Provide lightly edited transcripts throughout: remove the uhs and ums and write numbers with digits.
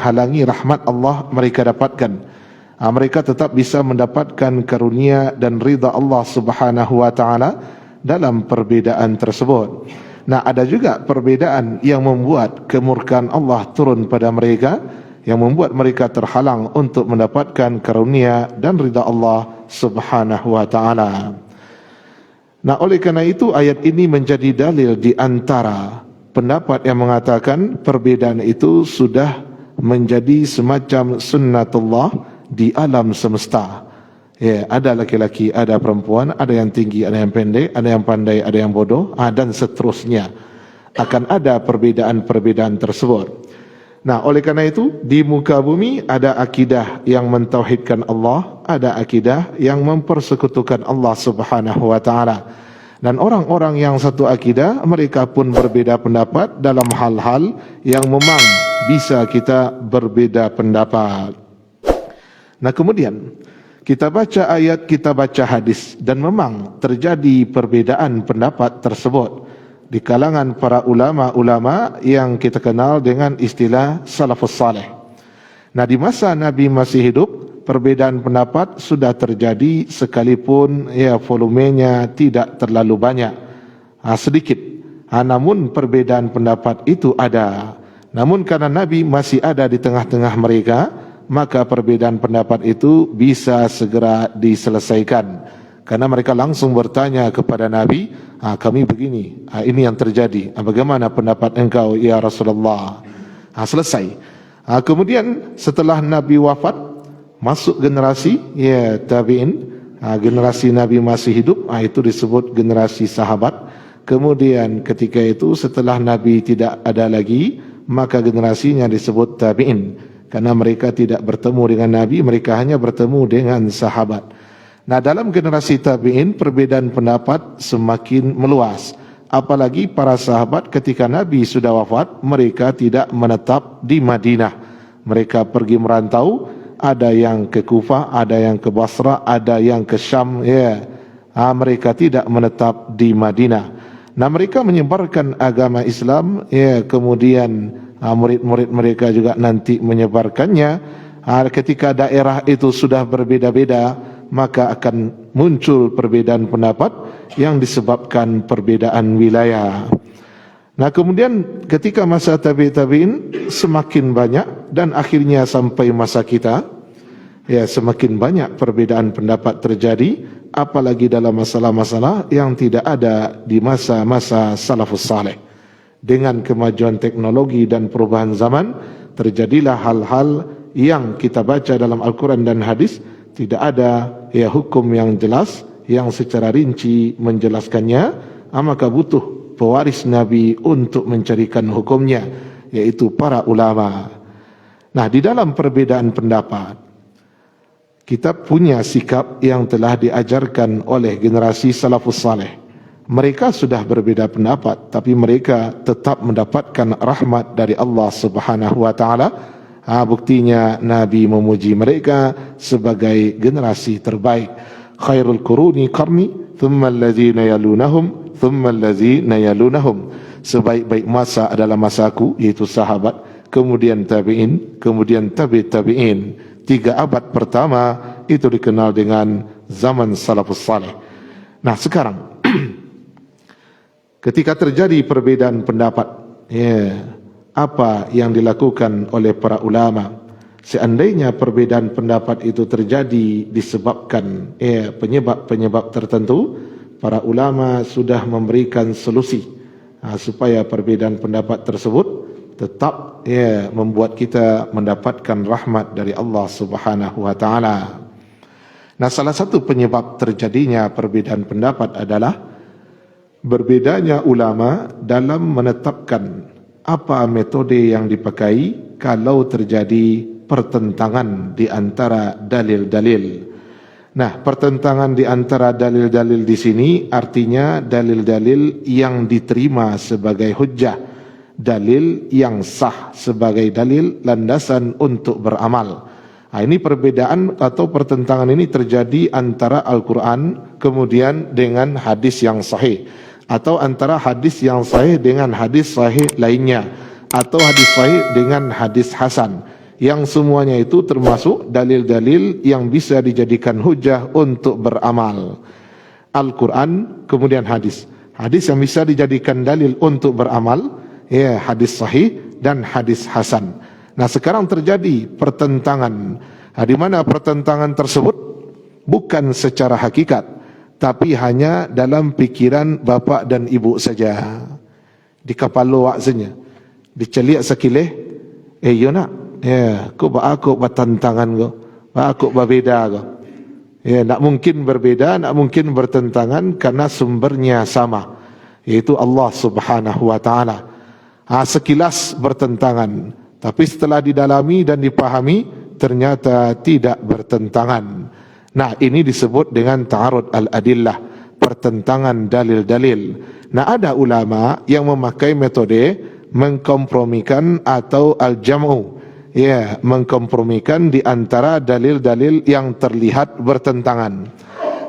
menghalangi rahmat Allah mereka dapatkan. Mereka tetap bisa mendapatkan karunia dan ridha Allah Subhanahu wa taala dalam perbedaan tersebut. Nah, ada juga perbedaan yang membuat kemurkaan Allah turun pada mereka, yang membuat mereka terhalang untuk mendapatkan karunia dan ridha Allah Subhanahu wa taala. Nah, oleh kerana itu ayat ini menjadi dalil di antara pendapat yang mengatakan perbedaan itu sudah menjadi semacam sunnatullah di alam semesta. Ya, ada laki-laki, ada perempuan, ada yang tinggi, ada yang pendek, ada yang pandai, ada yang bodoh, dan seterusnya. Akan ada perbedaan-perbedaan tersebut. Nah, oleh kerana itu di muka bumi ada akidah yang mentauhidkan Allah, ada akidah yang mempersekutukan Allah Subhanahu wa taala. Dan orang-orang yang satu akidah, mereka pun berbeza pendapat dalam hal-hal yang memang bisa kita berbeza pendapat. Nah, kemudian kita baca ayat, kita baca hadis, dan memang terjadi perbedaan pendapat tersebut di kalangan para ulama-ulama yang kita kenal dengan istilah salafus saleh. Nah, di masa Nabi masih hidup, perbedaan pendapat sudah terjadi sekalipun ya volumenya tidak terlalu banyak, sedikit. Namun perbedaan pendapat itu ada. Namun karena Nabi masih ada di tengah-tengah mereka, maka perbedaan pendapat itu bisa segera diselesaikan. Karena mereka langsung bertanya kepada Nabi, kami begini, ini yang terjadi, bagaimana pendapat engkau ya Rasulullah? Selesai. Kemudian setelah Nabi wafat, masuk generasi ya tabi'in, generasi Nabi masih hidup, itu disebut generasi sahabat. Kemudian ketika itu setelah Nabi tidak ada lagi, maka generasinya disebut tabi'in. Karena mereka tidak bertemu dengan Nabi, mereka hanya bertemu dengan sahabat. Nah, dalam generasi tabi'in perbedaan pendapat semakin meluas. Apalagi para sahabat ketika Nabi sudah wafat, mereka tidak menetap di Madinah. Mereka pergi merantau, ada yang ke Kufah, ada yang ke Basra, ada yang ke Syam, ya. Mereka tidak menetap di Madinah. Nah, mereka menyebarkan agama Islam, ya, kemudian murid-murid mereka juga nanti menyebarkannya. Ketika daerah itu sudah berbeda-beda, maka akan muncul perbedaan pendapat yang disebabkan perbedaan wilayah. Nah, kemudian ketika masa tabi'in semakin banyak dan akhirnya sampai masa kita, ya, semakin banyak perbedaan pendapat terjadi, apalagi dalam masalah-masalah yang tidak ada di masa-masa salafus saleh. Dengan kemajuan teknologi dan perubahan zaman, terjadilah hal-hal yang kita baca dalam Al-Quran dan hadis, tidak ada ya hukum yang jelas yang secara rinci menjelaskannya, maka butuh pewaris Nabi untuk mencarikan hukumnya, yaitu para ulama. Nah, di dalam perbedaan pendapat, kita punya sikap yang telah diajarkan oleh generasi salafus saleh. Mereka sudah berbeza pendapat, tapi mereka tetap mendapatkan rahmat dari Allah Subhanahu wa taala. Buktinya Nabi memuji mereka sebagai generasi terbaik. Khairul quruni qarni, thumma allazina yalunahum, thumma allazina yalunahum. Sebaik-baik masa adalah masaku, yaitu sahabat, kemudian tabi'in, kemudian tabi'in. 3 abad pertama itu dikenal dengan zaman salafus saleh. Nah, sekarang ketika terjadi perbedaan pendapat, ya, apa yang dilakukan oleh para ulama? Seandainya perbedaan pendapat itu terjadi disebabkan penyebab-penyebab tertentu, para ulama sudah memberikan solusi supaya perbedaan pendapat tersebut tetap membuat kita mendapatkan rahmat dari Allah Subhanahu wa taala. Nah, salah satu penyebab terjadinya perbedaan pendapat adalah berbedanya ulama dalam menetapkan apa metode yang dipakai kalau terjadi pertentangan di antara dalil-dalil. Nah, pertentangan di antara dalil-dalil di sini artinya dalil-dalil yang diterima sebagai hujjah, dalil yang sah sebagai dalil landasan untuk beramal. Ini perbedaan atau pertentangan ini terjadi antara Al-Quran kemudian dengan hadis yang sahih, atau antara hadis yang sahih dengan hadis sahih lainnya, atau hadis sahih dengan hadis hasan. yang semuanya itu termasuk dalil-dalil yang bisa dijadikan hujah untuk beramal. Al-Quran, kemudian hadis. Hadis yang bisa dijadikan dalil untuk beramal, ya, hadis sahih dan hadis hasan. Nah, sekarang terjadi pertentangan. Di mana pertentangan tersebut bukan secara hakikat, tapi hanya dalam pikiran bapa dan ibu saja. Di kepala waksanya, diceliak sekilih, yo nak, ya, aku bertentangan ko, aku berbeda ko. Ya, tak mungkin berbeda, tak mungkin bertentangan karena sumbernya sama, yaitu Allah Subhanahu wa taala. Sekilas bertentangan, tapi setelah didalami dan dipahami ternyata tidak bertentangan. Nah, ini disebut dengan ta'arud al-adillah, pertentangan dalil-dalil. Nah, ada ulama yang memakai metode mengkompromikan atau al-jam'u, ya, mengkompromikan di antara dalil-dalil yang terlihat bertentangan.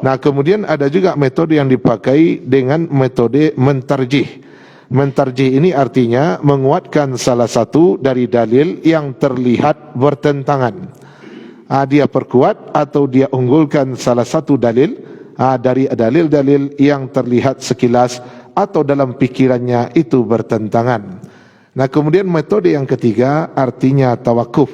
Nah, kemudian ada juga metode yang dipakai dengan metode mentarjih. Mentarjih ini artinya menguatkan salah satu dari dalil yang terlihat bertentangan. Dia perkuat atau dia unggulkan salah satu dalil dari dalil-dalil yang terlihat sekilas atau dalam pikirannya itu bertentangan. Nah, kemudian metode yang ketiga artinya tawakuf,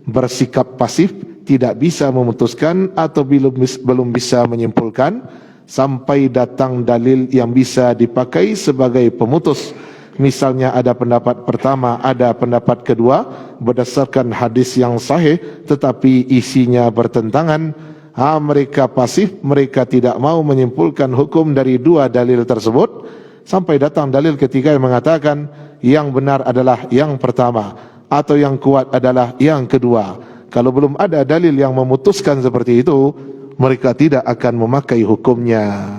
bersikap pasif, tidak bisa memutuskan atau belum bisa menyimpulkan sampai datang dalil yang bisa dipakai sebagai pemutus. Misalnya ada pendapat pertama, ada pendapat kedua berdasarkan hadis yang sahih tetapi isinya bertentangan. Mereka pasif, mereka tidak mau menyimpulkan hukum dari dua dalil tersebut sampai datang dalil ketiga yang mengatakan yang benar adalah yang pertama atau yang kuat adalah yang kedua. Kalau belum ada dalil yang memutuskan seperti itu, mereka tidak akan memakai hukumnya.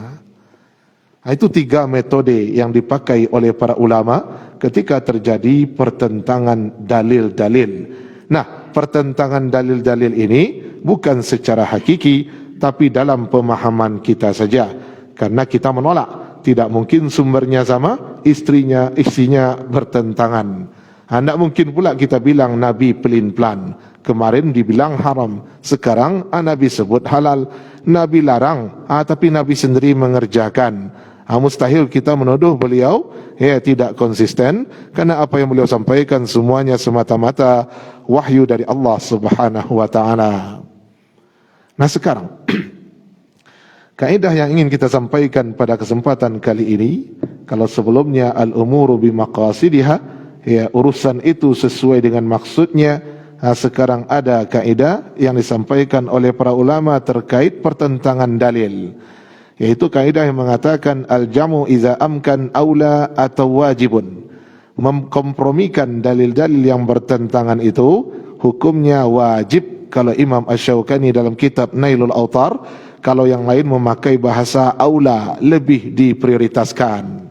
Itu tiga metode yang dipakai oleh para ulama ketika terjadi pertentangan dalil-dalil. Nah, pertentangan dalil-dalil ini bukan secara hakiki, tapi dalam pemahaman kita saja. Karena kita menolak, tidak mungkin sumbernya sama, isinya bertentangan. Tidak mungkin pula kita bilang Nabi pelin-pelan. Kemarin dibilang haram, sekarang Nabi sebut halal. Nabi larang, tapi Nabi sendiri mengerjakan. Mustahil kita menuduh beliau tidak konsisten, karena apa yang beliau sampaikan semuanya semata-mata wahyu dari Allah Subhanahu wa taala. Nah, sekarang kaidah yang ingin kita sampaikan pada kesempatan kali ini, kalau sebelumnya al-umuru bimaqasidiha, urusan itu sesuai dengan maksudnya, sekarang ada kaidah yang disampaikan oleh para ulama terkait pertentangan dalil, yaitu kaidah yang mengatakan al-jamu iza amkan aula atau wajibun. Mengkompromikan dalil-dalil yang bertentangan itu hukumnya wajib kalau Imam Asy-Syaukani dalam kitab Nailul Autar. Kalau yang lain memakai bahasa aula, lebih diprioritaskan.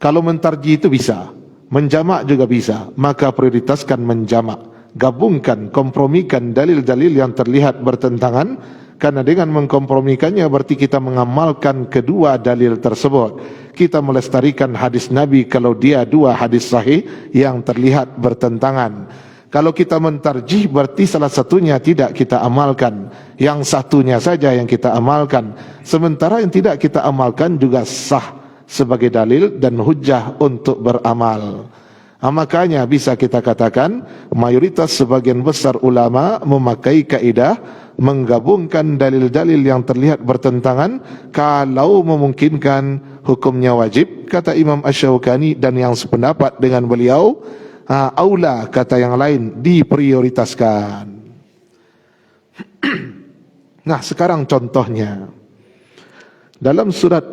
Kalau mentarjih itu bisa, menjamak juga bisa, maka prioritaskan menjamak. Gabungkan, kompromikan dalil-dalil yang terlihat bertentangan, karena dengan mengkompromikannya berarti kita mengamalkan kedua dalil tersebut. Kita melestarikan hadis Nabi kalau dia dua hadis sahih yang terlihat bertentangan. Kalau kita mentarjih berarti salah satunya tidak kita amalkan, yang satunya saja yang kita amalkan. Sementara yang tidak kita amalkan juga sah sebagai dalil dan hujjah untuk beramal. Makanya bisa kita katakan mayoritas sebagian besar ulama memakai kaidah menggabungkan dalil-dalil yang terlihat bertentangan kalau memungkinkan hukumnya wajib, kata Imam Asy-Syaukani, dan yang sependapat dengan beliau aula, kata yang lain, diprioritaskan. Nah, sekarang contohnya dalam surat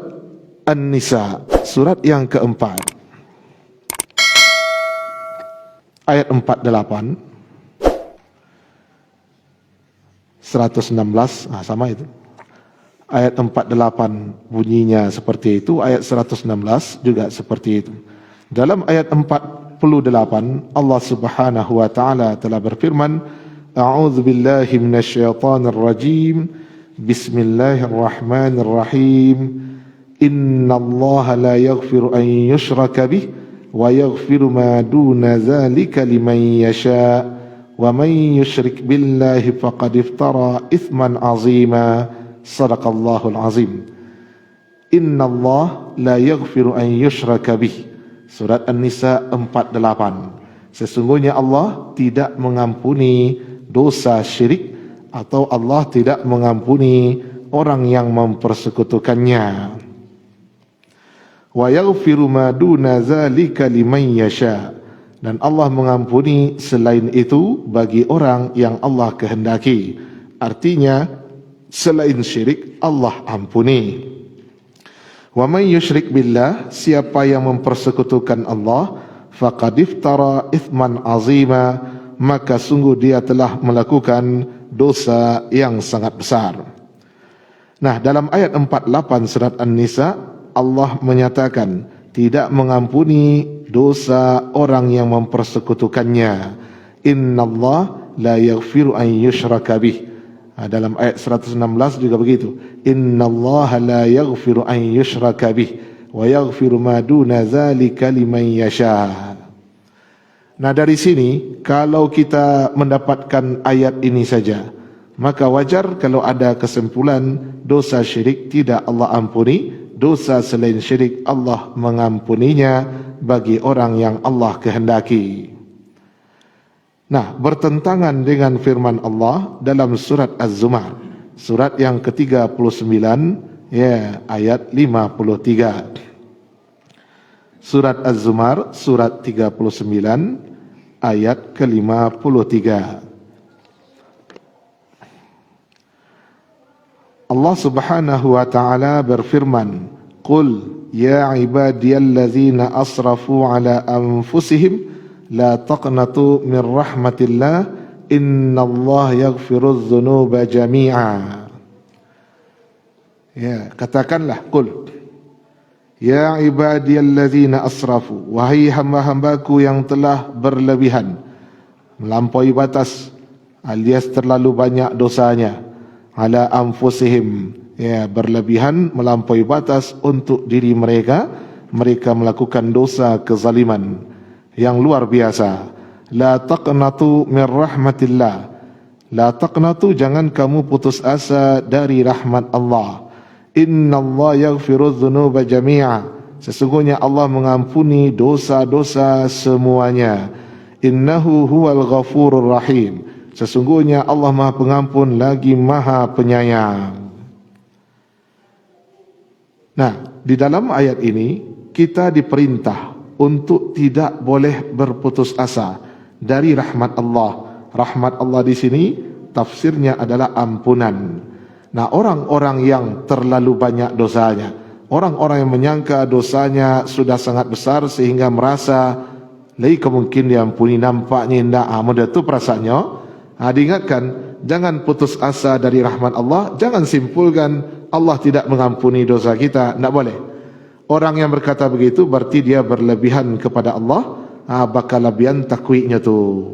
An-Nisa, surat yang keempat, ayat 48, 116, sama itu. Ayat 48 bunyinya seperti itu, ayat 116 juga seperti itu. Dalam ayat 48 Allah Subhanahu wa taala telah berfirman, A'udzu billahi minasyaitonir rajim. Bismillahirrahmanirrahim. Innallaha la yaghfiru an yushraka bih wa yaghfiru ma duna dzalika liman yasha wa may yusyrik billahi faqad iftara ithman azima. Sadaqallahul azim. Innallaha la yaghfiru an yushraka bih. Surat An-Nisa 48. Sesungguhnya Allah tidak mengampuni dosa syirik, atau Allah tidak mengampuni orang yang mempersekutukannya. Wa yaghfiru ma duna dzalika liman yasha. Dan Allah mengampuni selain itu bagi orang yang Allah kehendaki. Artinya selain syirik Allah ampuni. Wa may yusyrik billah, siapa yang mempersekutukan Allah, faqad iftara ithman azima, maka sungguh dia telah melakukan dosa yang sangat besar. Nah, dalam ayat 48 surat An-Nisa, Allah menyatakan tidak mengampuni dosa orang yang mempersekutukannya. Innallaha la yaghfiru an yushraka bih. Dalam ayat 116 juga begitu. Innallaha la yaghfiru an yushraka bih wa yaghfiru ma duna dzalika liman yasha. Nah, dari sini kalau kita mendapatkan ayat ini saja, maka wajar kalau ada kesimpulan dosa syirik tidak Allah ampuni, dosa selain syirik Allah mengampuninya bagi orang yang Allah kehendaki. Nah, bertentangan dengan firman Allah dalam surat Az-Zumar, surat yang ke-39, ya, ayat 53. Surat Az-Zumar, surat 39, ayat ke-53. Allah Subhanahu wa taala berfirman, "Qul ya ibadiyallazina asrafu ala anfusihim la taqnatu min rahmatillah innallaha yaghfirudz dzunuba jami'a." Ya, katakanlah, qul ya ibadiyallazina asrafu, wahai hamba-hambaku yang telah berlebihan, melampaui batas alias terlalu banyak dosanya, ala anfusihim, ya, berlebihan melampaui batas untuk diri mereka, mereka melakukan dosa kezaliman yang luar biasa. La taqnatu min rahmatillah. La taqnatu, jangan kamu putus asa dari rahmat Allah. Innallaha yaghfirudz dzunuba jami'a. Sesungguhnya Allah mengampuni dosa-dosa semuanya. Innahu huwal ghafurur rahim. Sesungguhnya Allah Maha Pengampun lagi Maha Penyayang. Nah, di dalam ayat ini kita diperintah untuk tidak boleh berputus asa dari rahmat Allah. Rahmat Allah di sini tafsirnya adalah ampunan. Nah, orang-orang yang terlalu banyak dosanya, orang-orang yang menyangka dosanya sudah sangat besar sehingga merasa laika mungkin diampuni, nampaknya indah, mudah itu perasaannya. Diingatkan, jangan putus asa dari rahmat Allah, jangan simpulkan Allah tidak mengampuni dosa kita, tidak boleh. Orang yang berkata begitu berarti dia berlebihan kepada Allah. Bakal lebihan takwiknya tu.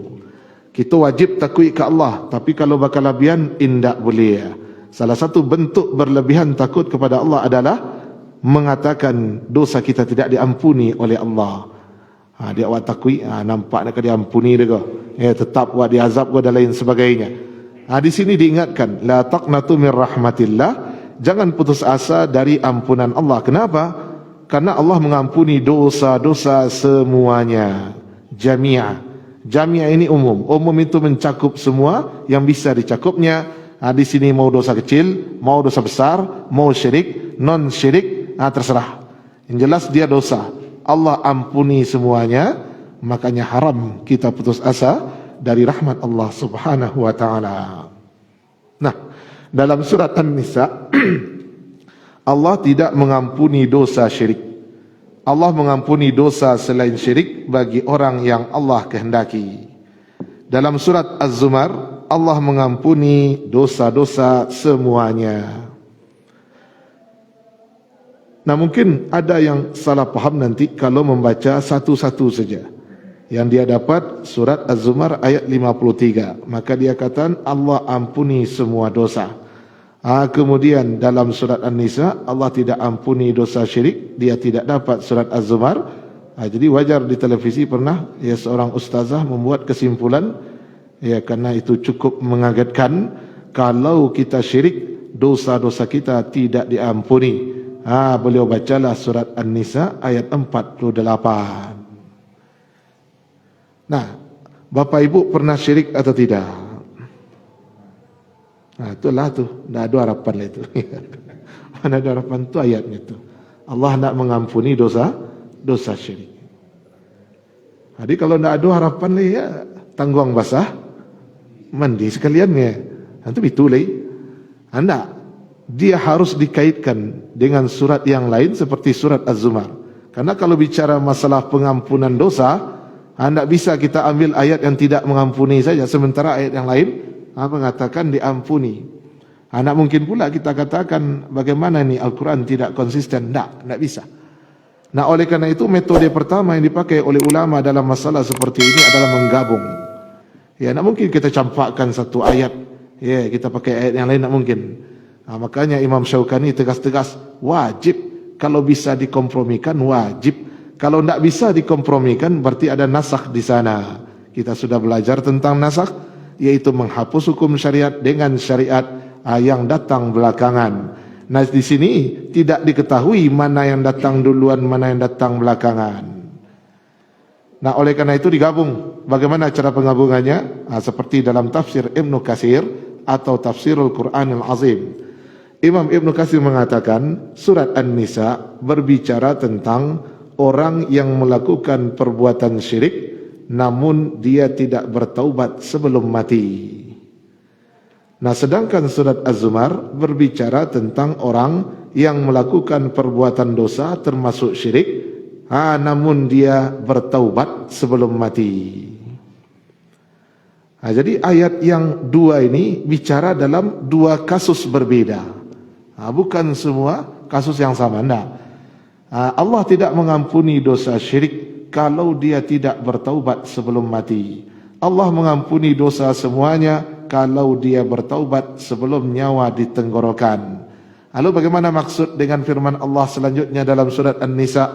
Kita wajib takwik ke Allah, tapi kalau bakal lebihan indak boleh. Salah satu bentuk berlebihan takut kepada Allah adalah mengatakan dosa kita tidak diampuni oleh Allah. Dia buat takwik, nampak nak diampuni dia ke? Ya, tetap buat diazab ke dan lain sebagainya. Di sini diingatkan, la taqnatu min rahmatillah, jangan putus asa dari ampunan Allah. Kenapa? Karena Allah mengampuni dosa-dosa semuanya. Jami'ah. Jami'ah ini umum. Umum itu mencakup semua yang bisa dicakupnya. Di sini mau dosa kecil, mau dosa besar, mau syirik, non syirik, terserah. Yang jelas dia dosa. Allah ampuni semuanya. Makanya haram kita putus asa dari rahmat Allah Subhanahu wa taala. Nah, dalam surat An-Nisa Allah tidak mengampuni dosa syirik. Allah mengampuni dosa selain syirik bagi orang yang Allah kehendaki. Dalam surat Az-Zumar, Allah mengampuni dosa-dosa semuanya. Nah, mungkin ada yang salah paham nanti kalau membaca satu-satu saja. Yang dia dapat surat Az-Zumar ayat 53. Maka dia katakan Allah ampuni semua dosa. Kemudian dalam surat An-Nisa Allah tidak ampuni dosa syirik, dia tidak dapat surat Az-Zumar. Jadi wajar di televisi pernah seorang ustazah membuat kesimpulan, Ya, karena itu cukup mengagetkan kalau kita syirik, dosa-dosa kita tidak diampuni. Beliau bacalah surat An-Nisa ayat 48. Nah, Bapak Ibu pernah syirik atau tidak? Itulah tuh, tidak ada harapan lah itu. Mana ada harapan itu ayatnya itu. Allah nak mengampuni dosa syirik. Jadi kalau tidak ada harapan lah ya, tangguang basah, mandi sekaliannya. Nanti bitulai. Anda, dia harus dikaitkan dengan surat yang lain seperti surat Az-Zumar. Karena kalau bicara masalah pengampunan dosa, tidak bisa kita ambil ayat yang tidak mengampuni saja, sementara ayat yang lain mengatakan diampuni. Tidak mungkin pula kita katakan bagaimana ni Al-Quran tidak konsisten. Tidak bisa. Nah, oleh karena itu metode pertama yang dipakai oleh ulama dalam masalah seperti ini adalah menggabung. Ya, tidak mungkin kita campakkan satu ayat, ya kita pakai ayat yang lain, tidak mungkin. Makanya Imam Syaukani tegas-tegas, wajib. Kalau bisa dikompromikan, wajib. Kalau tidak bisa dikompromikan, berarti ada nasakh di sana. Kita sudah belajar tentang nasakh, yaitu menghapus hukum syariat dengan syariat yang datang belakangan. Nah, di sini tidak diketahui mana yang datang duluan, mana yang datang belakangan. Nah, oleh karena itu digabung. Bagaimana cara penggabungannya? Seperti dalam tafsir Ibnu Katsir atau Tafsirul Quranil Azim. Imam Ibnu Katsir mengatakan surat An-Nisa berbicara tentang orang yang melakukan perbuatan syirik namun dia tidak bertaubat sebelum mati. Nah, sedangkan surat Az-Zumar berbicara tentang orang yang melakukan perbuatan dosa termasuk syirik, namun dia bertaubat sebelum mati. Jadi ayat yang dua ini bicara dalam dua kasus berbeda. Bukan semua kasus yang sama. Allah tidak mengampuni dosa syirik kalau dia tidak bertaubat sebelum mati. Allah mengampuni dosa semuanya kalau dia bertaubat sebelum nyawa ditenggorokan. Lalu bagaimana maksud dengan firman Allah selanjutnya dalam surat An-Nisa?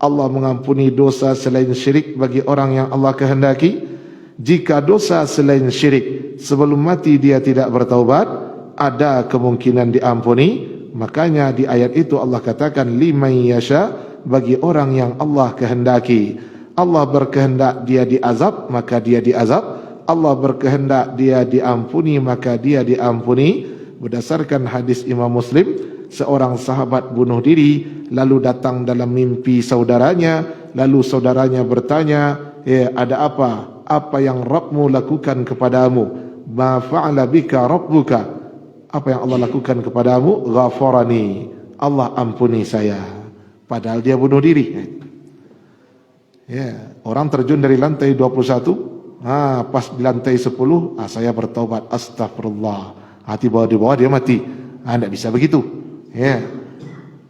Allah mengampuni dosa selain syirik bagi orang yang Allah kehendaki. Jika dosa selain syirik sebelum mati dia tidak bertaubat, ada kemungkinan diampuni. Makanya di ayat itu Allah katakan liman yasha, bagi orang yang Allah kehendaki. Allah berkehendak dia diazab, maka dia diazab. Allah berkehendak dia diampuni, maka dia diampuni. Berdasarkan hadis Imam Muslim, seorang sahabat bunuh diri lalu datang dalam mimpi saudaranya, lalu saudaranya bertanya, ada apa? Apa yang Rabbmu lakukan kepadamu? Ma fa'ala bika rabbuka? Apa yang Allah lakukan kepadamu? Ghafarani, Allah ampuni saya. Padahal dia bunuh diri. Orang terjun dari lantai 21, pas di lantai 10, saya bertaubat, astagfirullah. Hati di bawah dia mati. Tidak bisa begitu.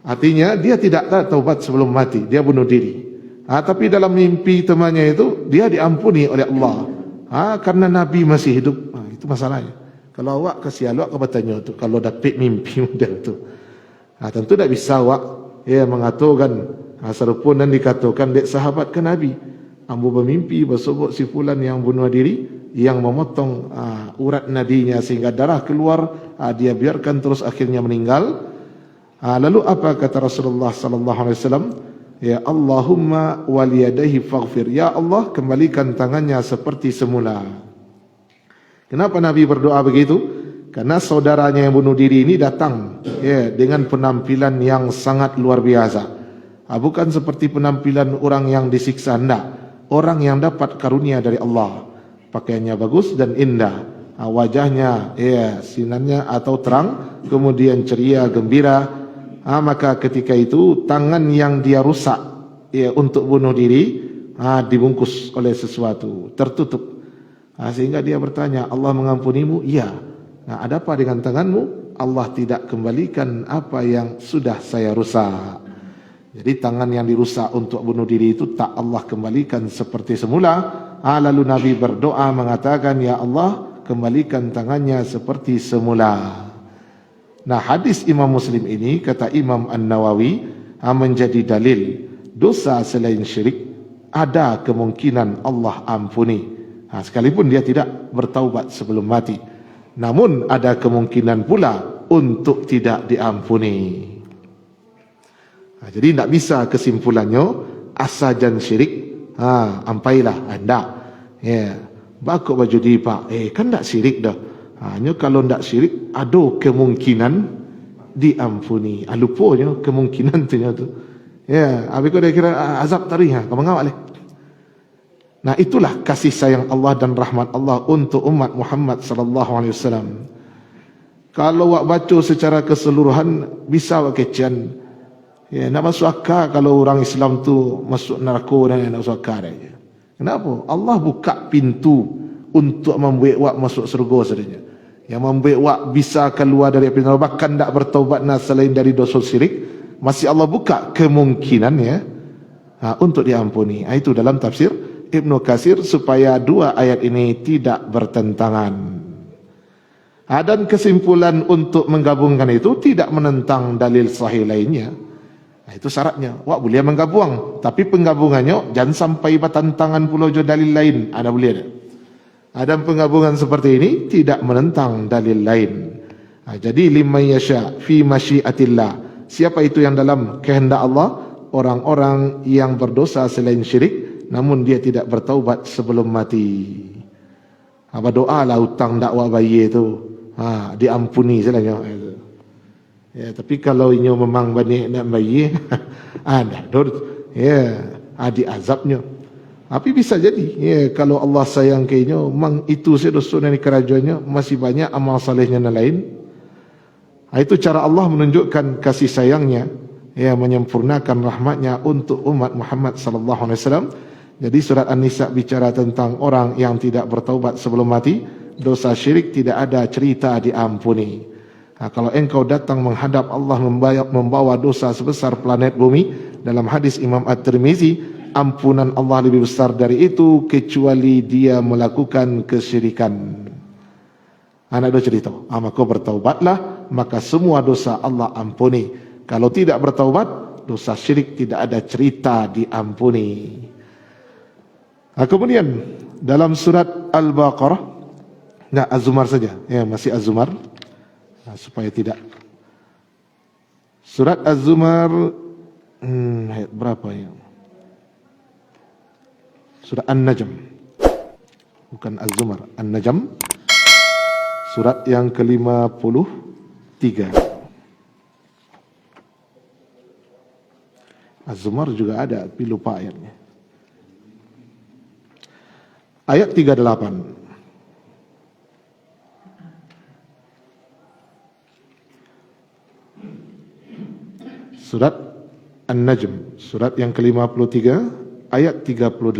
Artinya dia tidak taubat sebelum mati, dia bunuh diri. Tapi dalam mimpi temannya itu dia diampuni oleh Allah. Karena Nabi masih hidup. Itu masalahnya. Kalau awak kasih awak kebatanya tu, kalau dapat mimpi model tu, tentu tidak bisa awak mengaturkan serupun dan dikatakan dek sahabat ke Nabi. Ambo bermimpi bersobok si fulan yang bunuh diri, yang memotong urat nadinya sehingga darah keluar, dia biarkan terus akhirnya meninggal. Lalu apa kata Rasulullah sallallahu alaihi wasallam? Ya Allahumma waliyadaihi faghfir. Ya Allah, kembalikan tangannya seperti semula. Kenapa Nabi berdoa begitu? Karena saudaranya yang bunuh diri ini datang dengan penampilan yang sangat luar biasa. Bukan seperti penampilan orang yang disiksa, enggak. Orang yang dapat karunia dari Allah. Pakaiannya bagus dan indah. Wajahnya sinarnya atau terang, kemudian ceria, gembira. Maka ketika itu tangan yang dia rusak untuk bunuh diri dibungkus oleh sesuatu, tertutup. Sehingga dia bertanya, Allah mengampunimu? Iya. Ada apa dengan tanganmu? Allah tidak kembalikan apa yang sudah saya rusak. Jadi tangan yang dirusak untuk bunuh diri itu tak Allah kembalikan seperti semula. Lalu Nabi berdoa mengatakan, ya Allah, kembalikan tangannya seperti semula. Nah, hadis Imam Muslim ini, kata Imam An-Nawawi, menjadi dalil dosa selain syirik ada kemungkinan Allah ampuni. Sekalipun dia tidak bertaubat sebelum mati. Namun ada kemungkinan pula untuk tidak diampuni. Jadi tidak bisa kesimpulannya asajan syirik, ampailah anda. Bakok baju dipak, kan tak syirik dah. Hanya kalau tak syirik, ada kemungkinan diampuni. Lupanya kemungkinan tu. Habis kau dah kira azab tarikh, kau mengawal leh. Nah, itulah kasih sayang Allah dan rahmat Allah untuk umat Muhammad sallallahu alaihi wasallam. Kalau wak baca secara keseluruhan bisa wak kecian. Nak masuk akal kalau orang Islam tu masuk neraka dan nak masuk akal dia. Kenapa? Allah buka pintu untuk membuat wak masuk surga sahaja. Yang membuat wak bisa keluar dari api neraka, bahkan tak bertaubat selain dari dosa syirik, masih Allah buka kemungkinan untuk diampuni. Itu dalam tafsir Ibnu Katsir supaya dua ayat ini tidak bertentangan. Dan kesimpulan untuk menggabungkan itu tidak menentang dalil sahih lainnya. Itu syaratnya. Wak boleh menggabung, tapi penggabungannya jangan sampai bertentangan pula jo dalil lain. Ada boleh ada. Ada penggabungan seperti ini tidak menentang dalil lain. Jadi liman yasha fi masyiatillah. Siapa itu yang dalam kehendak Allah? Orang-orang yang berdosa selain syirik, namun dia tidak bertaubat sebelum mati. Apa doa lah hutang dakwa bayi itu, diampuni selanya. Tapi kalau ini memang banyak nak bayi, diazabnya. Tapi bisa jadi, kalau Allah sayang kayaknya, memang itu dosa dari kerajaannya, masih banyak amal salehnya yang lain. Itu cara Allah menunjukkan kasih sayangnya, menyempurnakan rahmatnya untuk umat Muhammad sallallahu alaihi wasallam. Jadi surat An-Nisa bicara tentang orang yang tidak bertaubat sebelum mati, dosa syirik tidak ada cerita diampuni. Kalau engkau datang menghadap Allah membawa dosa sebesar planet bumi, dalam hadis Imam At-Tirmizi, ampunan Allah lebih besar dari itu kecuali dia melakukan kesyirikan. Anak dia cerita, maka bertaubatlah, maka semua dosa Allah ampuni. Kalau tidak bertaubat, dosa syirik tidak ada cerita diampuni. Kemudian dalam surat Al-Baqarah, Az-Zumar saja, masih Az-Zumar, supaya tidak. Surat Az-Zumar, ayat berapa ya? Surat An-Najm, bukan Az-Zumar, An-Najm, surat yang ke-53. Az-Zumar juga ada, tapi lupa ayatnya. Ayat 38. Surat An-Najm, surat yang ke-53, ayat 38.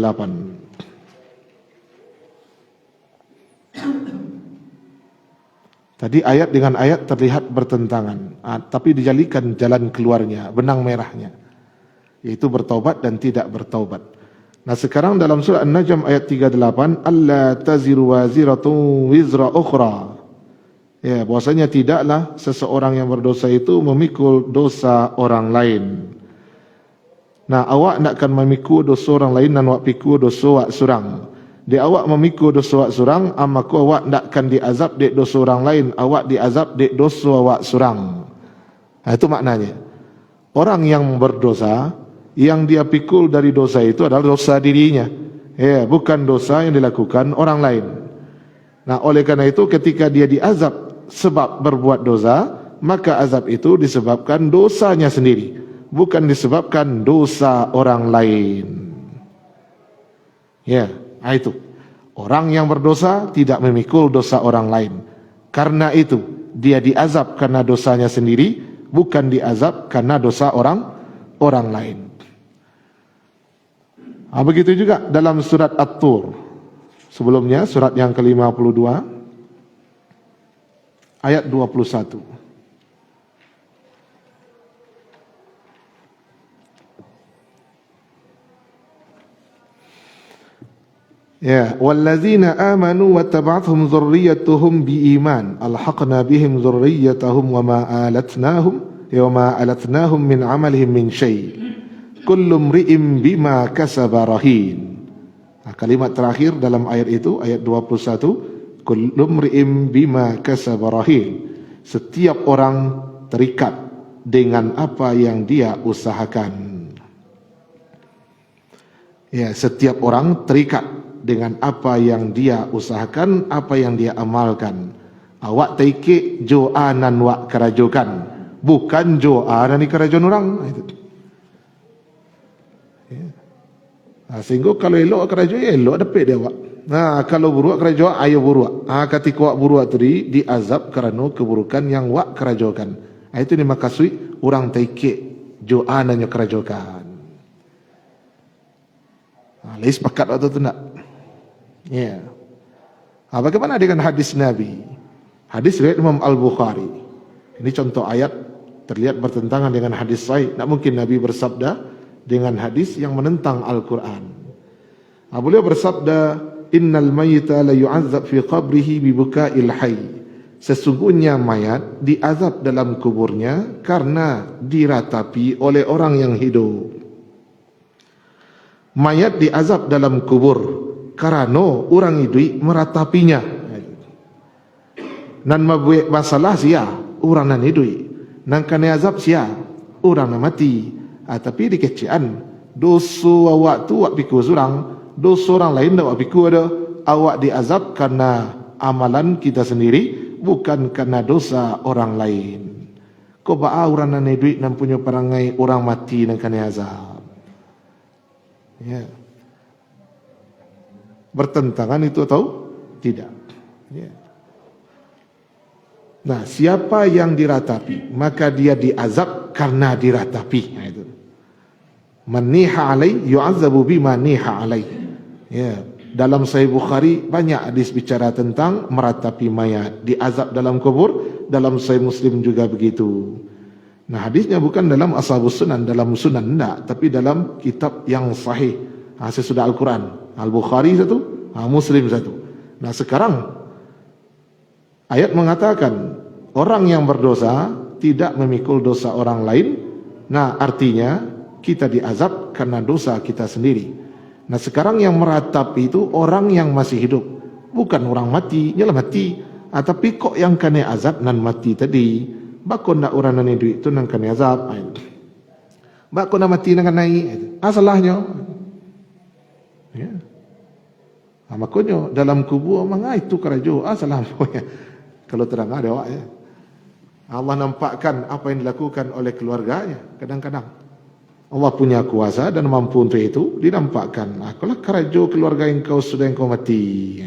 Tadi ayat dengan ayat terlihat bertentangan, tapi dijadikan jalan keluarnya, benang merahnya, yaitu bertaubat dan tidak bertaubat. Nah, sekarang dalam surah An-Najm ayat 38, alla taziru waziratun wizra ukhra. Bahwasanya tidaklah seseorang yang berdosa itu memikul dosa orang lain. Nah, awak nakkan memikul dosa orang lain dan awak pikul dosa awak surang. Di awak memikul dosa awak surang, maka awak nakkan diazab dek dosa orang lain, awak diazab dek dosa awak surang. Itu maknanya. Orang yang berdosa, yang dia pikul dari dosa itu adalah dosa dirinya, bukan dosa yang dilakukan orang lain. Nah, oleh karena itu ketika dia diazab sebab berbuat dosa, maka azab itu disebabkan dosanya sendiri, bukan disebabkan dosa orang lain. Itu orang yang berdosa tidak memikul dosa orang lain. Karena itu dia diazab karena dosanya sendiri, bukan diazab karena dosa orang lain. Begitu juga dalam surat At-Tur. Sebelumnya surat yang ke-52 ayat 21. Wallazina amanu wa tab'athum dzurriyyatuhum biiman alhaqna bihim dzurriyyatahum wa ma alatnahum min amalihim min syai'. Kullu mri'in bima kasaba rahin. Kalimat terakhir dalam ayat itu, ayat 21, kullu mri'im bima kasaba rahin. Setiap orang terikat dengan apa yang dia usahakan. Ya, setiap orang terikat dengan apa yang dia usahakan, apa yang dia amalkan. Awak taikik jo'anan wak kerajokan, bukan jo'anan ni kerajon orang. Ya. Sehingga kalau elok kerajo, elok dapat dia awak. Kalau buruk kerajo, ayo buruk. Ketika wak buruk tadi diazab kerana keburukan yang wak kerajokan. Itu ni makasui orang taikik jo'anannya kerajokan. Lais sepakat waktu tu nak. Ya. Bagaimana dengan hadis Nabi? Hadis riwayat Imam Al-Bukhari. Ini contoh ayat terlihat bertentangan dengan hadis sahih. Tak mungkin Nabi bersabda dengan hadis yang menentang Al-Quran. Beliau bersabda, innal mayyita la yu'azzab fi qabrihi bi buka'il hayy. Sesungguhnya mayat diazab dalam kuburnya karena diratapi oleh orang yang hidup. Mayat diazab dalam kubur kerana orang hidup meratapinya. Nan membuat masalah sia orang nan hidup, nan kena azab sia orang nan mati. Tapi dikecian dosa awak tu awak pikir seorang, dosa orang lain tak awak pikir ada. Awak diazab karena amalan kita sendiri, bukan karena dosa orang lain. Kau ba'a orang nan hidup nan punya perangai orang mati nan kena azab. Ya. Bertentangan itu atau tidak? Ya. Nah, siapa yang diratapi, maka dia diazab karena diratapi. Itu. Man niha alai yu'azzabu bima niha alai. Ya, dalam Sahih Bukhari banyak hadis bicara tentang meratapi mayat, diazab dalam kubur. Dalam Sahih Muslim juga begitu. Nah, hadisnya bukan dalam Ashabus Sunan, dalam Sunan enggak, tapi dalam kitab yang sahih. Sesudah Al-Quran, Al-Bukhari satu, Muslim satu. Nah, sekarang ayat mengatakan orang yang berdosa tidak memikul dosa orang lain. Nah, artinya kita diazab karena dosa kita sendiri. Nah, sekarang yang meratapi itu orang yang masih hidup, bukan orang mati. Nyalah mati, tapi kok yang kena azab nan mati tadi. Bakon nak orang nan hidup itu nan kena azab. Bakon nak mati nan kena naik. Salahnya. Ya. Makanya dalam kubur manga itu kerajo. Salah pokoknya. Kalau terang ada awak ya. Allah nampakkan apa yang dilakukan oleh keluarganya. Kadang-kadang Allah punya kuasa dan mampu untuk itu, dinampakkan. Kalau kerajo keluarga yang kau sudah yang kau mati.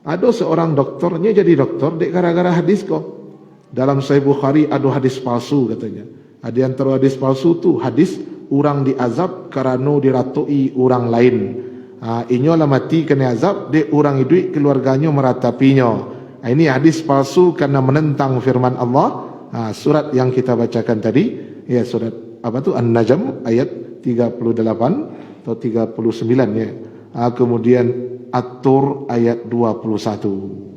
Ada seorang doktornya jadi doktor dek gara-gara hadis kau. Dalam Sahih Bukhari ada hadis palsu katanya. Ada antara hadis palsu tu hadis orang diazab kerana diratui orang lain. Inyolah mati kena azab, dek orang hidup keluarganya meratapinya. Ini hadis palsu karena menentang firman Allah. Surat yang kita bacakan tadi, ya surat apa tu An-Najm ayat 38 atau 39 ya. Kemudian At-Tur ayat 21.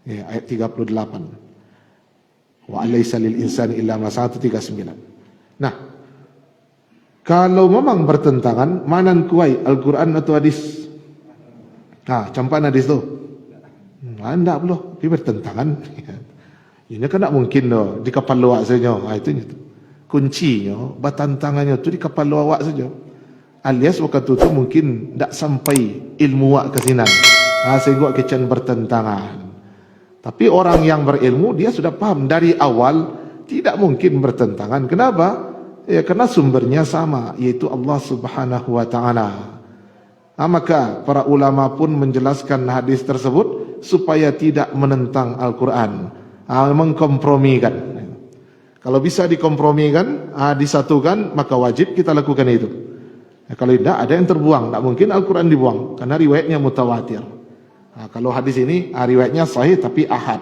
Ya, ayat 38. Wa alaysa lil insani illa ma sa'a 39. Nah, kalau memang bertentangan, mana kuai Al-Quran atau hadis? Campan hadis tu. Anda belum, dia bertentangan. Ini kan tak mungkin doh di kapal luar saja. Itu kuncinya, bertentangannya tu di kapal luar saja. Alias waktu itu mungkin tak sampai ilmu wak ke sini. Sehingga kecan bertentangan. Tapi orang yang berilmu dia sudah paham dari awal tidak mungkin bertentangan. Kenapa? Ya, karena sumbernya sama, yaitu Allah Subhanahu wa taala. Maka para ulama pun menjelaskan hadis tersebut supaya tidak menentang Al-Quran, mengkompromikan. Kalau bisa dikompromikan, disatukan, maka wajib kita lakukan itu. Kalau tidak, ada yang terbuang. Tak mungkin Al-Quran dibuang, karena riwayatnya mutawatir. Kalau hadis ini riwayatnya sahih tapi ahad.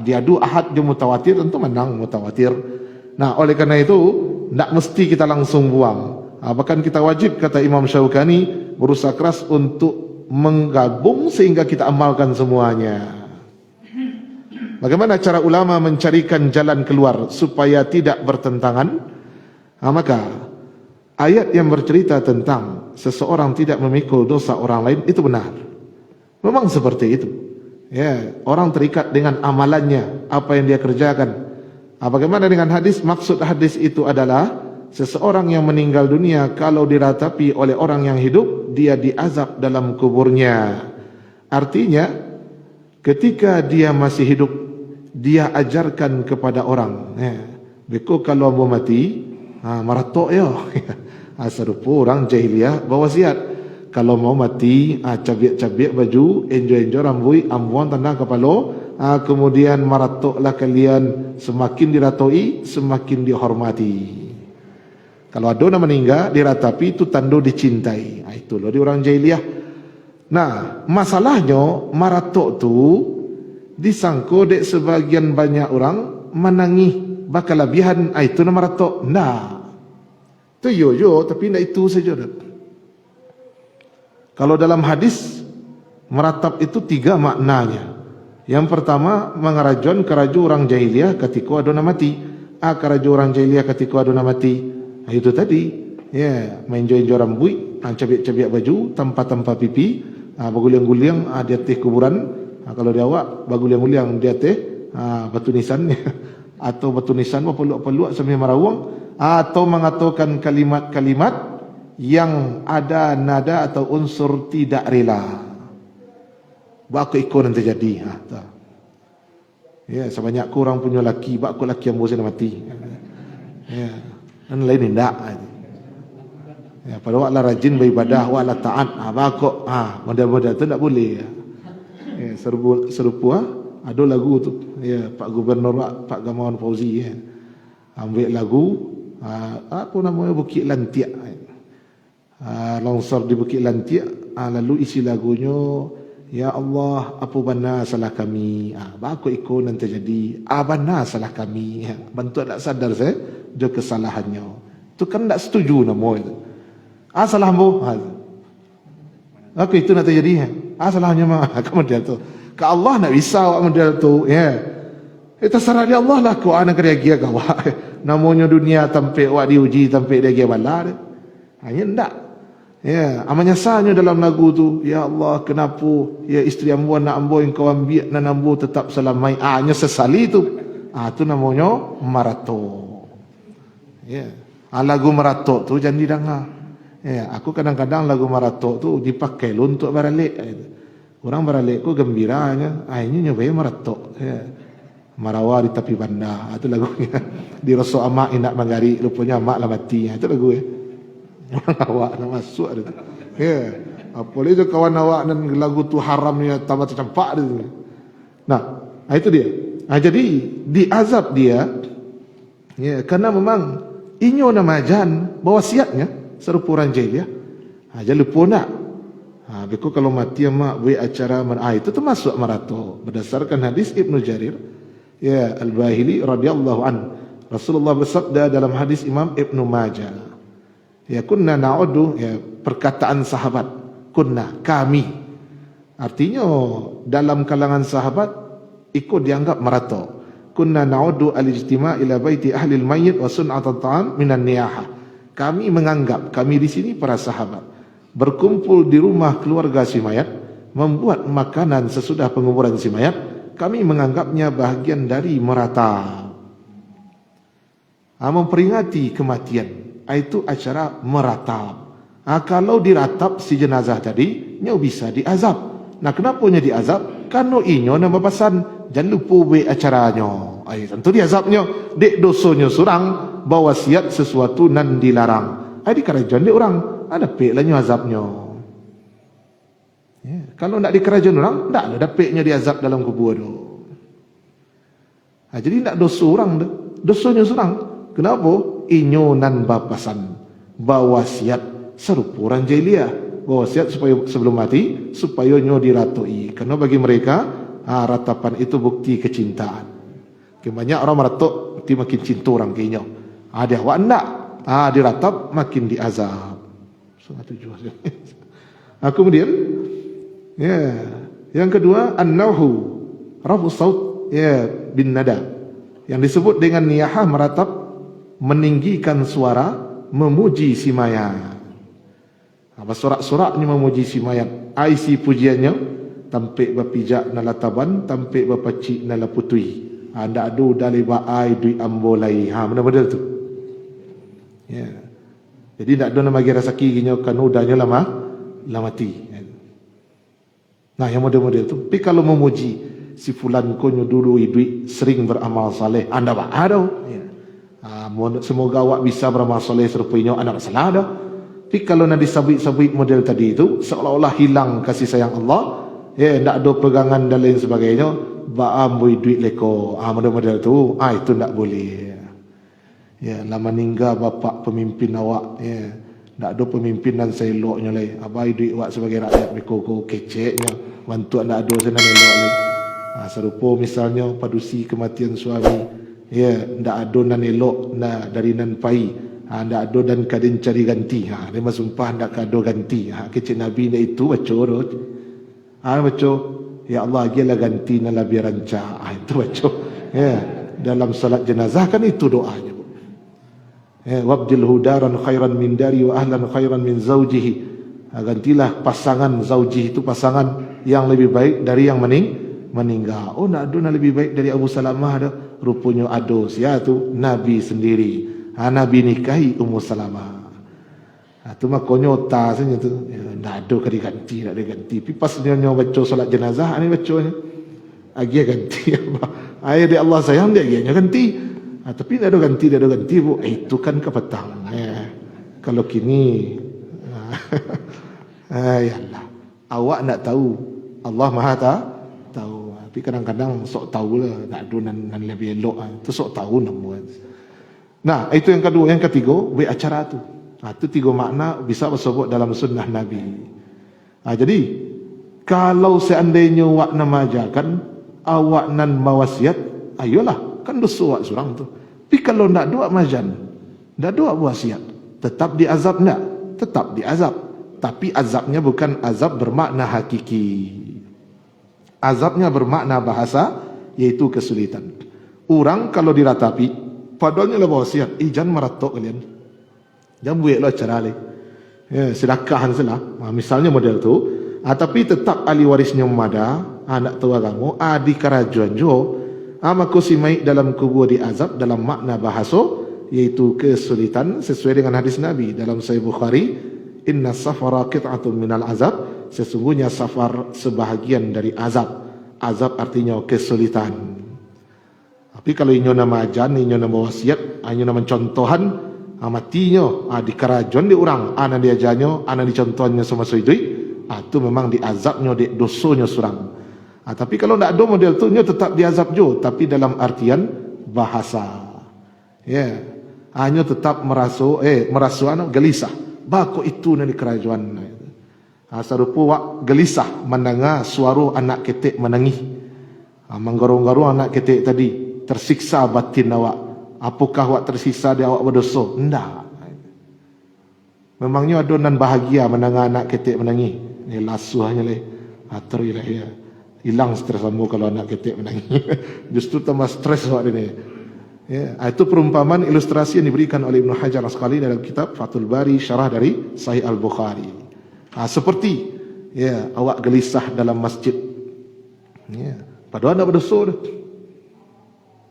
Diadu ahad di mutawatir, tentu menang mutawatir. Nah, oleh karena itu tidak mesti kita langsung buang. Bahkan kita wajib, kata Imam Syaukani, berusaha keras untuk menggabung sehingga kita amalkan semuanya. Bagaimana cara ulama mencarikan jalan keluar supaya tidak bertentangan? Maka ayat yang bercerita tentang seseorang tidak memikul dosa orang lain, itu benar. Memang seperti itu. Ya, orang terikat dengan amalannya, apa yang dia kerjakan. Bagaimana dengan hadis? Maksud hadis itu adalah seseorang yang meninggal dunia kalau diratapi oleh orang yang hidup, dia diazab dalam kuburnya. Artinya ketika dia masih hidup, dia ajarkan kepada orang. Beko kalau mau mati, maratok yo. Serupa orang jahiliyah berwasiat. Kalau mau mati, cabiak-cabiak baju, enjoy-enjoy rambut, ambuan tandang kepala, kemudian maratoklah kalian, semakin diratoi, semakin dihormati. Kalau ada orang meninggal, diratapi, itu tanda dicintai. Itu loh di orang jahiliyah. Nah, masalahnya maratok tu disangko dek sebagian banyak orang menangih bakal lebihan. Itu nama maratok. Nah, itu yo tapi tidak itu saja. Kalau dalam hadis meratap itu 3 maknanya. Yang pertama, mengarajon keraju orang jahiliyah ketika ada orang mati. Keraju orang jahiliyah ketika ada orang mati. Itu tadi, ya, main-join rambut, cabiak-cabiak baju, tanpa pipi, baguliang-guliang di atas kuburan. Kalau dia awak, baguliang-guliang di atas batu nisan, atau batu nisan peluk-peluk sambil merawang, atau mengatakan kalimat-kalimat yang ada nada atau unsur tidak rela. Bak ikut nanti jadi. Ya, sebanyak kurang punya laki, bak laki yang bosan mati. Ya, dan lain tidak. Ya, pada waktu rajin beribadah, waktu taat, bakok, model-model tu tak boleh. Ya, serupa, ada lagu tu. Ya, Pak Gubernur, Pak Gamawan Fauzi, ya, ambil lagu, apa namanya, Bukit Lantiak. Longsor di Bukit Lantiak, lalu isi lagunya, ya Allah, apa benar salah kami? Aku ikut nanti jadi, benar salah kami. Bantu tak sadar saya, dia kesalahannya. Itu kan tak setuju nama itu. Salah mu. Aku itu nanti jadi. Salahnya mah kamu dia tu. Ke Allah nak bisa awak model tu. Ya. Itu terserah dia Allah lah. Kau anak reagia kau. Namanya dunia sampai awak diuji sampai dia bala. Hanya tak. Ya, amanyasannya dalam lagu tu, ya Allah, kenapa ya isteri ambo nak ambo yang kau ambil dan ambo tetap selamai. Hanya sesali tu. Tu namanya marato. Ya. Lagu marato tu jangan didengar. Ya, aku kadang-kadang lagu marato tu dipakai untuk baralik. Orang baralik ku gembiranya, ini nyobai marato. Ya. Marawa di tepi bandar. Itu lagunya. Di rosok amak indak mangari, rupanya amak lah mati. Itu lagu ya. Orang awak nak masuk ada. Ya. Apalagi tu kawan awak dan lagu tu haramnya tambah tercampak dia. Nah, itu dia. Jadi diazab dia, ya, karena memang inyo nama jan wasiatnya serupa orang jahiliyah. Jadi lupa nak. Beku kalau mati mak buat acara itu termasuk marato berdasarkan hadis Ibnu Jarir, ya, Al-Bahili radhiyallahu an. Rasulullah bersabda dalam hadis Imam Ibnu Majah. Ya, kunna na'udu, ya, perkataan sahabat, kunna, kami. Artinya dalam kalangan sahabat ikut dianggap marato. Kunna na'udu al-ijtima' ila baiti ahli al-mayyit wa sun'at at-ta'am minan niyaha. Kami menganggap, kami di sini para sahabat, berkumpul di rumah keluarga si mayat, membuat makanan sesudah penguburan si mayat, kami menganggapnya bahagian dari meratap. Memperingati kematian. Itu acara meratap. Kalau diratap si jenazah tadi, nyo bisa diazab. Nah, kenapa nyo diazab? Karena inyo nama pasan, jangan lupa buat acaranya. Tentu diazabnya. Dek dosonya surang, bawa siat sesuatu nan dilarang. Di kerajaan dek orang, ada pek lah nyo azabnya. Ya, kalau nak di kerajaan orang, tak ada peknya diazab dalam kubur tu. Jadi nak dosa orang, dosonya surang. Kenapa? Inyo nan bapasan bawasiat serupa orang jahiliyah. Bawasiat supaya sebelum mati supaya nyo diratoi. Karena bagi mereka ratapan itu bukti kecintaan. Banyak orang meratok berarti makin cinta orang ke inyo. Dia awak nak diratap makin diazab. Kemudian ya, yang kedua an-nauhu rafu saut, ya, bin nada. Yang disebut dengan niyahah meratap, meninggikan suara memuji si mayat. Bersorak-soraknya memuji si mayat. Isi pujiannya tampik berpijak nala taban, tampik berpacik nala putui. Ndak adu dari baai duit ambolai. Benar-benar tu. Ya. Jadi ndak ada nama gira saki ginyo kan udahnya lama mati. Nah, yang model-model tu. Tapi kalau memuji si fulan konyo dulu duit sering beramal saleh, anda ba ada. Ya. Semoga awak bisa beramal saleh serupa inyo, anda salah ada. Tapi kalau nak disabit-sabit model tadi itu seolah-olah hilang kasih sayang Allah, ya ndak ada pegangan dan lain sebagainya, baam bui duit leko. Model-model tu, itu ndak boleh. Ya, lama meninggal bapak pemimpin awak, ya. Tak ada pemimpinan saya eloknya lai. Abai duit awak sebagai rakyat meko keceknya. Bantu anda ada sana elok lai. Serupa misalnya padusi kematian suami. Ya, ndak ada nan elok na dari nan pai. Ndak ada dan kadin cari ganti. Dia sumpah ndak kado ganti. Kecek Nabi ndak itu baca rot. Baca ya Allah gilah ganti na lebih ranca. Itu baca. Ya, dalam salat jenazah kan itu doanya. Wabdilhu daran khairan min dari wa ahlan khairan min zawjihi. Gantilah pasangan zawjih itu pasangan yang lebih baik dari yang meninggal. Nak ada lebih baik dari Abu Salamah ada. Rupanya ada sia tu Nabi sendiri. Nabi nikahi Ummu Salamah. Tu mah konyota saja tu. Nak ada kali ganti, nak ada ganti. Tapi pas dia baca solat jenazah ni bacanya. Agi ganti apa? Ayat dia Allah sayang dia ganti. Tapi tidak ada ganti bu. Itu kan kepetang. Kalau kini, ya Allah, awak nak tahu, Allah Maha tahu. Tapi kadang-kadang sok tahu lah, nak ada nan lebih elok. Itu sok tahu namun. Nah, itu yang kedua, yang ketiga, buat acara tu. Itu tiga makna bisa disebut dalam sunnah Nabi. Jadi, kalau seandainya awak namajakan, awak nan mawasiat, ayolah. Kan dosa awak seorang tu. Tapi kalau nak doa majan, nak doa wasiat, tetap diazab nak? Tetap diazab. Tapi azabnya bukan azab bermakna hakiki. Azabnya bermakna bahasa, yaitu kesulitan. Orang kalau diratapi, padahal lah wasiat, jangan meratok kalian. Jangan buat lah cara lain. Sedekahan salah. Misalnya model tu. Tapi tetap ahli warisnya memada, anak tua kamu, di kerajuan jo. Maka si mayit dalam kubur diazab dalam makna bahasa, yaitu kesulitan sesuai dengan hadis Nabi dalam Sahih Bukhari, inna safara qit'atun minal azab, sesungguhnya safar sebahagian dari azab. Azab artinya kesulitan. Tapi kalau inyo nama ajan, inyo nama wasiat, inyo nama contohan, matinya di kerajuan di orang, ana diajanyo, ana dicontohannya sama suidui, itu memang diazabnya, di dosonya surang. Tapi kalau tidak ada model tu, dia tetap diazab jo, tapi dalam artian bahasa. Ya, hanya tetap merasa gelisah. Bako itu nanti kerajaan. Serupa wak gelisah mendengar suara anak ketek menangis. Menggorong-gorong anak ketek tadi, tersiksa batin awak. Apakah awak tersiksa di awak berdosa? Tidak. Memangnya ada nan bahagia mendengar anak ketek menangis. Ini lasuhnya leh. Terilah ya. Hilang stres kamu kalau anak ketek menangis. Justru tambah stres awak ini. Ya, itu perumpamaan ilustrasi yang diberikan oleh Ibnu Hajar Asqalani dalam kitab Fathul Bari, syarah dari Sahih Al-Bukhari. Seperti ya, awak gelisah dalam masjid. Ya, padahal anda berdosa.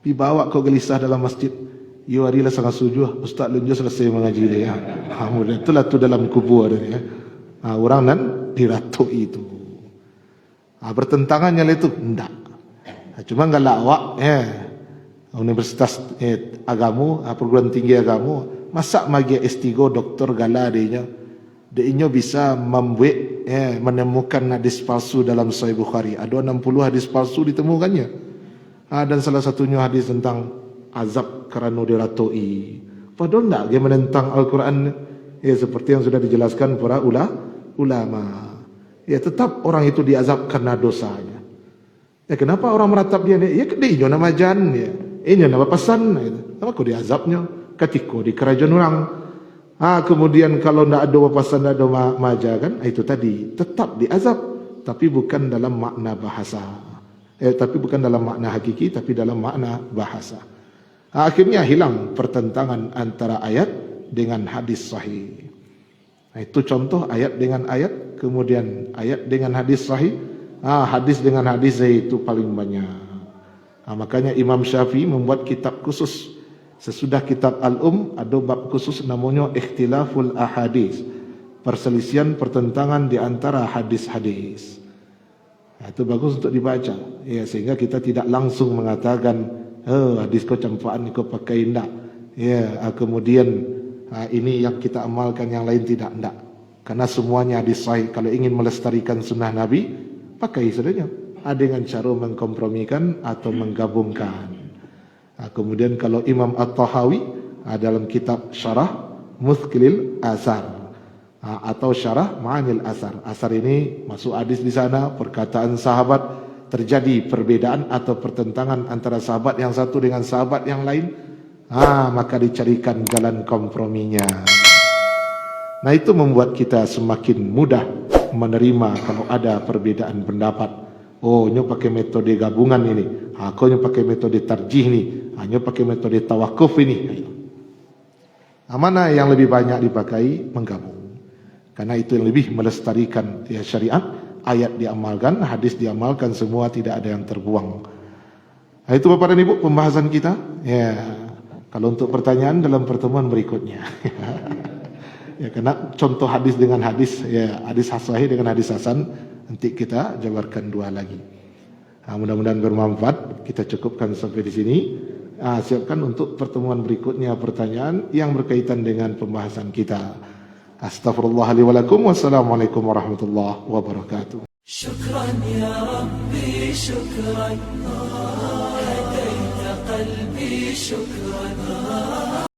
Pi bawa kau gelisah dalam masjid. You harilah sangat sujuh, ustaz lunjuk selesai mengaji dia. Alhamdulillah, itulah tu dalam kubur dia. Orang nan diratuk itu. Bertentangannya itu enggak. Cuma kalau awak universitas agamu, perguruan tinggi agamu, masa magi S3 doktor gala dia bisa membuat menemukan hadis palsu dalam Sahih Bukhari. Ada 60 hadis palsu ditemukannya. Dan salah satunya hadis tentang azab kerana diratoi. Padahal enggak dia menentang Al-Quran, seperti yang sudah dijelaskan para ulama. Ya, tetap orang itu diazab karena dosanya. Ya, kenapa orang meratap dia? Ya, dia nama jan, ya. Ini nama pesan. Apa kau diazabnya? Ketika di kerajaan orang. Kemudian kalau tidak ada papasan, tidak ada maja kan? Itu tadi tetap diazab, tapi bukan dalam makna bahasa. Tapi bukan dalam makna hakiki, tapi dalam makna bahasa. Akhirnya hilang pertentangan antara ayat dengan hadis sahih. Nah, itu contoh ayat dengan ayat, kemudian ayat dengan hadis sahih. Hadis dengan hadis itu paling banyak. Makanya Imam Syafi'i membuat kitab khusus. Sesudah kitab ada bab khusus namanya Ikhtilaful Ahadis, perselisihan pertentangan di antara hadis-hadis. Itu bagus untuk dibaca, ya, sehingga kita tidak langsung mengatakan, hadis kau campaan kau pakai enggak, ya, kemudian ini yang kita amalkan, yang lain tidak, enggak. Karena semuanya hadis sahih. Kalau ingin melestarikan sunnah Nabi, pakai saja. Ada dengan cara mengkompromikan atau menggabungkan. Kemudian kalau Imam At-Tahawi dalam kitab Syarah Muthqilil Asar atau Syarah Ma'anil Asar. Asar ini masuk hadis di sana, perkataan sahabat, terjadi perbedaan atau pertentangan antara sahabat yang satu dengan sahabat yang lain, maka dicarikan jalan komprominya. Nah, itu membuat kita semakin mudah menerima kalau ada perbedaan pendapat. Nyo pakai metode gabungan ini, kau nyo pakai metode tarjih nih, nyo pakai metode tawakuf ini. Mana yang lebih banyak dipakai? Menggabung. Karena itu yang lebih melestarikan ya syariat. Ayat diamalkan, hadis diamalkan, semua tidak ada yang terbuang. Nah, itu Bapak dan Ibu pembahasan kita. Ya, kalau untuk pertanyaan dalam pertemuan berikutnya. Ya, karena contoh hadis dengan hadis, ya, hadis sahih dengan hadis hasan, nanti kita jabarkan dua lagi. Mudah-mudahan bermanfaat. Kita cukupkan sampai di sini. Siapkan untuk pertemuan berikutnya pertanyaan yang berkaitan dengan pembahasan kita. Astaghfirullah li wa lakum. Wassalamualaikum warahmatullahi wabarakatuh. Syukran ya Rabbi, syukran. Hadaita qalbi, syukran.